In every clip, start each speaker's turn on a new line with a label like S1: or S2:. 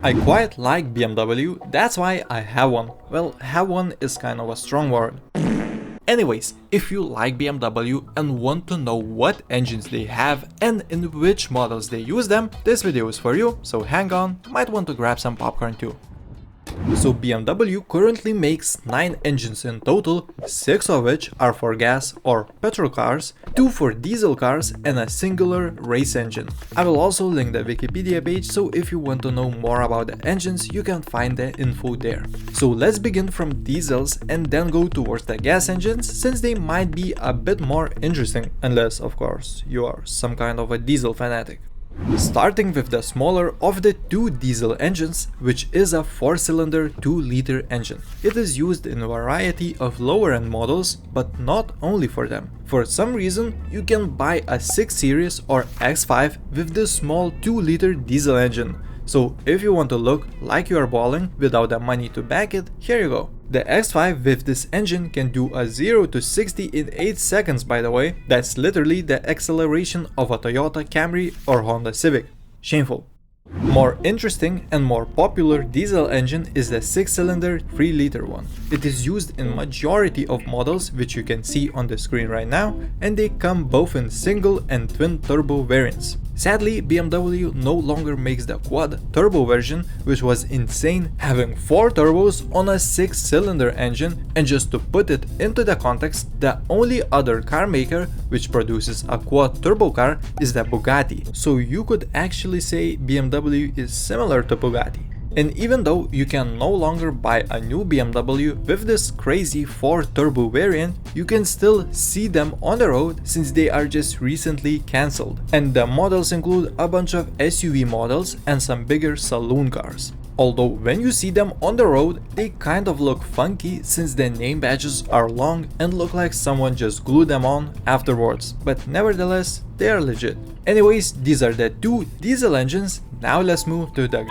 S1: I quite like BMW, that's why I have one. Well, have one is kind of a strong word. Anyways, if you like BMW and want to know what engines they have and in which models they use them, this video is for you, so hang on, might want to grab some popcorn too. So BMW currently makes 9 engines in total, 6 of which are for gas or petrol cars, 2 for diesel cars and a singular race engine. I will also link the Wikipedia page, so if you want to know more about the engines you can find the info there. So let's begin from diesels and then go towards the gas engines, since they might be a bit more interesting, unless of course you are some kind of a diesel fanatic. Starting with the smaller of the two diesel engines, which is a 4-cylinder 2-liter engine. It is used in a variety of lower-end models, but not only for them. For some reason, you can buy a 6 Series or X5 with this small 2-liter diesel engine. So if you want to look like you are balling without the money to back it, here you go. The X5 with this engine can do a 0 to 60 in 8 seconds, by the way. That's literally the acceleration of a Toyota Camry or Honda Civic. Shameful. More interesting and more popular diesel engine is the 6-cylinder 3-liter one. It is used in majority of models, which you can see on the screen right now, and they come both in single and twin turbo variants. Sadly, BMW no longer makes the quad turbo version, which was insane, having 4 turbos on a 6-cylinder engine, and just to put it into the context, the only other car maker which produces a quad turbo car is the Bugatti. So you could actually say BMW is similar to Bugatti. And even though you can no longer buy a new BMW with this crazy 4-turbo variant, you can still see them on the road since they are just recently cancelled. And the models include a bunch of SUV models and some bigger saloon cars. Although when you see them on the road, they kind of look funky since the name badges are long and look like someone just glued them on afterwards, but nevertheless, they are legit. Anyways, these are the 2 diesel engines. Now let's move to the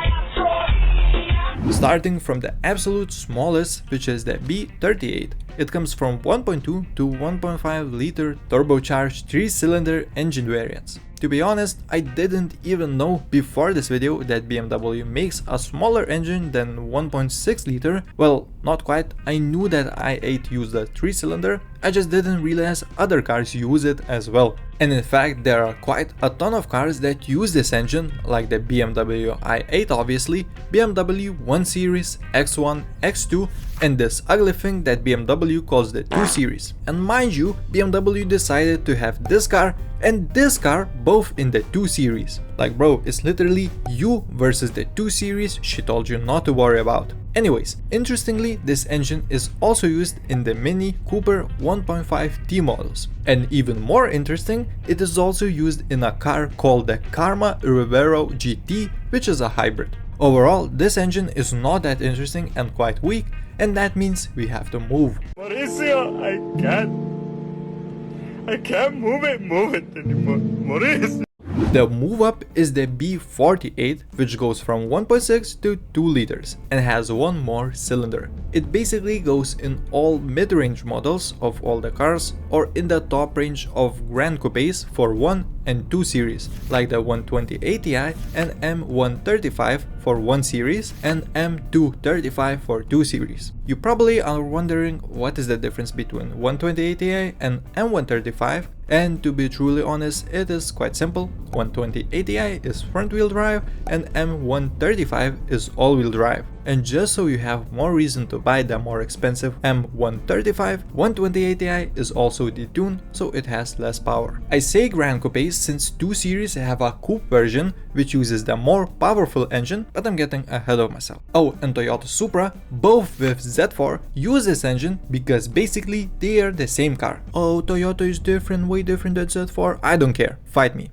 S1: starting from the absolute smallest, which is the B38. It comes from 1.2 to 1.5 liter turbocharged 3-cylinder engine variants. To be honest, I didn't even know before this video that BMW makes a smaller engine than 1.6 liter. Well, not quite. I knew that i8 used a 3-cylinder, I just didn't realize other cars use it as well. And in fact, there are quite a ton of cars that use this engine, like the BMW i8 obviously, BMW 1 Series, X1, X2, and this ugly thing that BMW calls the 2 Series. And mind you, BMW decided to have this car and this car both in the 2 Series. Like bro, it's literally you versus the 2 Series she told you not to worry about. Anyways, interestingly, this engine is also used in the Mini Cooper 1.5T models. And even more interesting, it is also used in a car called the Karma Rivero GT, which is a hybrid. Overall, this engine is not that interesting and quite weak, and that means we have to move.
S2: Mauricio, I can't move it anymore. Mauricio.
S1: The move up is the B48, which goes from 1.6 to 2 liters and has one more cylinder. It basically goes in all mid-range models of all the cars or in the top range of Grand Coupes for 1 and 2 series, like the 120 ATI and M135 for 1 series and M235 for 2 series. You probably are wondering what is the difference between 120 ATI and M135, and to be truly honest, it is quite simple. 120 ATI is front-wheel drive and M135 is all-wheel drive. And just so you have more reason to buy the more expensive M135, 120 ATI is also detuned, so it has less power. I say Grand Coupes since 2 series have a coupe version which uses the more powerful engine, but I'm getting ahead of myself. Oh, and Toyota Supra, both with Z4, use this engine because basically they are the same car. Oh, Toyota is different, way different than Z4, I don't care, fight me.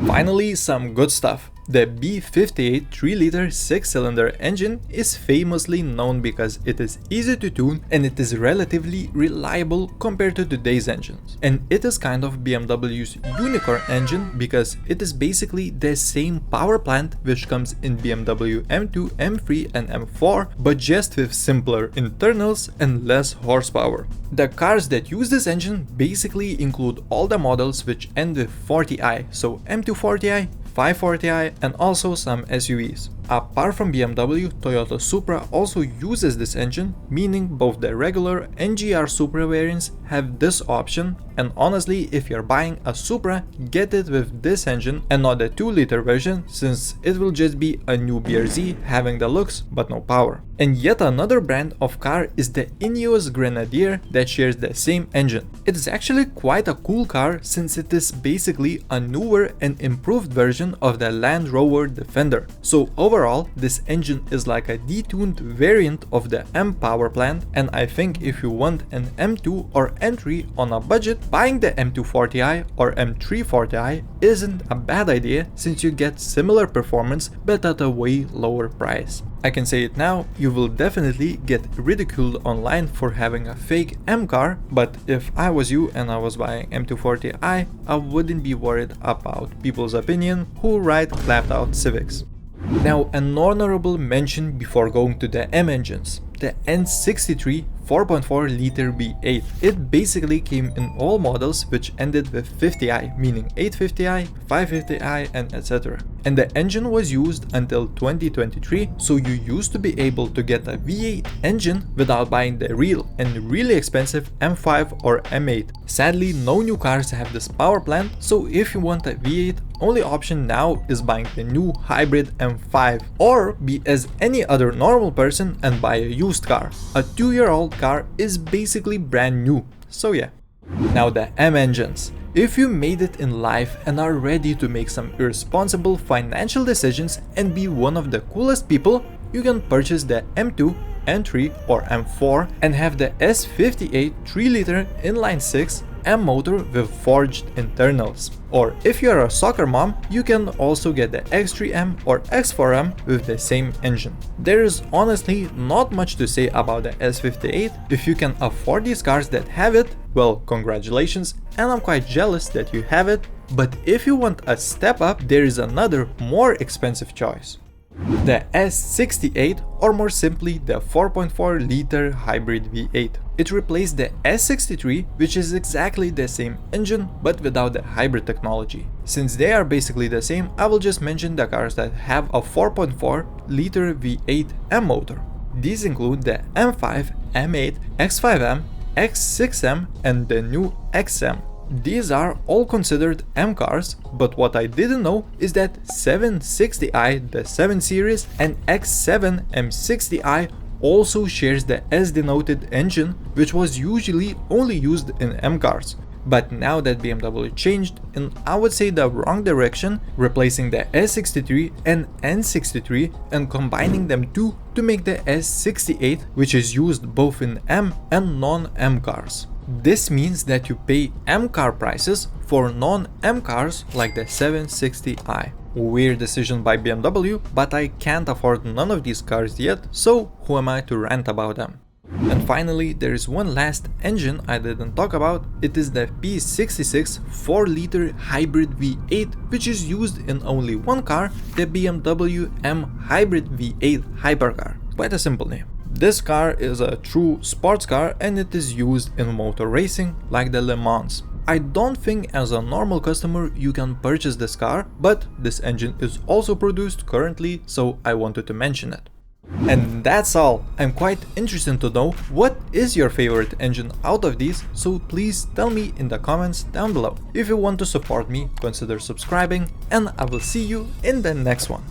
S1: Finally, some good stuff. The B58 3-liter 6-cylinder engine is famously known because it is easy to tune and it is relatively reliable compared to today's engines. And it is kind of BMW's unicorn engine because it is basically the same power plant which comes in BMW M2, M3 and M4, but just with simpler internals and less horsepower. The cars that use this engine basically include all the models which end with 40i, so M240i, 540i and also some SUVs. Apart from BMW, Toyota Supra also uses this engine, meaning both the regular and GR Supra variants have this option, and honestly, if you're buying a Supra, get it with this engine and not the 2-liter version, since it will just be a new BRZ having the looks but no power. And yet another brand of car is the Ineos Grenadier that shares the same engine. It is actually quite a cool car since it is basically a newer and improved version of the Land Rover Defender. So overall, this engine is like a detuned variant of the M power plant, and I think if you want an M2 or M3 on a budget, buying the M240i or M340i isn't a bad idea since you get similar performance but at a way lower price. I can say it now, you will definitely get ridiculed online for having a fake M car, but if I was you and I was buying M240i, I wouldn't be worried about people's opinion who ride clapped out Civics. Now, an honorable mention before going to the M engines. The N63 4.4 liter V8. It basically came in all models which ended with 50i, meaning 850i, 550i, and etc. And the engine was used until 2023, so you used to be able to get a V8 engine without buying the real and really expensive M5 or M8. Sadly, no new cars have this power plant, so if you want a V8, only option now is buying the new hybrid M5, or be as any other normal person and buy a used car. A 2-year-old car is basically brand new, so yeah. Now the M engines. If you made it in life and are ready to make some irresponsible financial decisions and be one of the coolest people, you can purchase the M2, M3 or M4 and have the S58 3-liter inline-6 M motor with forged internals. Or if you are a soccer mom, you can also get the X3M or X4M with the same engine. There is honestly not much to say about the S58. If you can afford these cars that have it, well, congratulations, and I'm quite jealous that you have it. But if you want a step up, there is another more expensive choice. The S68, or more simply the 4.4 liter hybrid V8. It replaced the S63, which is exactly the same engine but without the hybrid technology. Since they are basically the same, I will just mention the cars that have a 4.4 liter V8 M motor. These include the M5, M8, X5M, X6M and the new XM. These are all considered M cars, but what I didn't know is that 760i, the 7 series, and X7 M60i also shares the S-denoted engine, which was usually only used in M cars. But now that BMW changed in, I would say, the wrong direction, replacing the S63 and N63 and combining them two to make the S68, which is used both in M and non-M cars. This means that you pay M car prices for non-M cars like the 760i. Weird decision by BMW, but I can't afford none of these cars yet, so who am I to rant about them? And finally, there is one last engine I didn't talk about. It is the P66 4-liter hybrid V8, which is used in only one car, the BMW M Hybrid V8 Hypercar. Quite a simple name. This car is a true sports car and it is used in motor racing like the Le Mans. I don't think as a normal customer you can purchase this car, but this engine is also produced currently, so I wanted to mention it. And that's all. I'm quite interested to know what is your favorite engine out of these, so please tell me in the comments down below. If you want to support me, consider subscribing, and I will see you in the next one.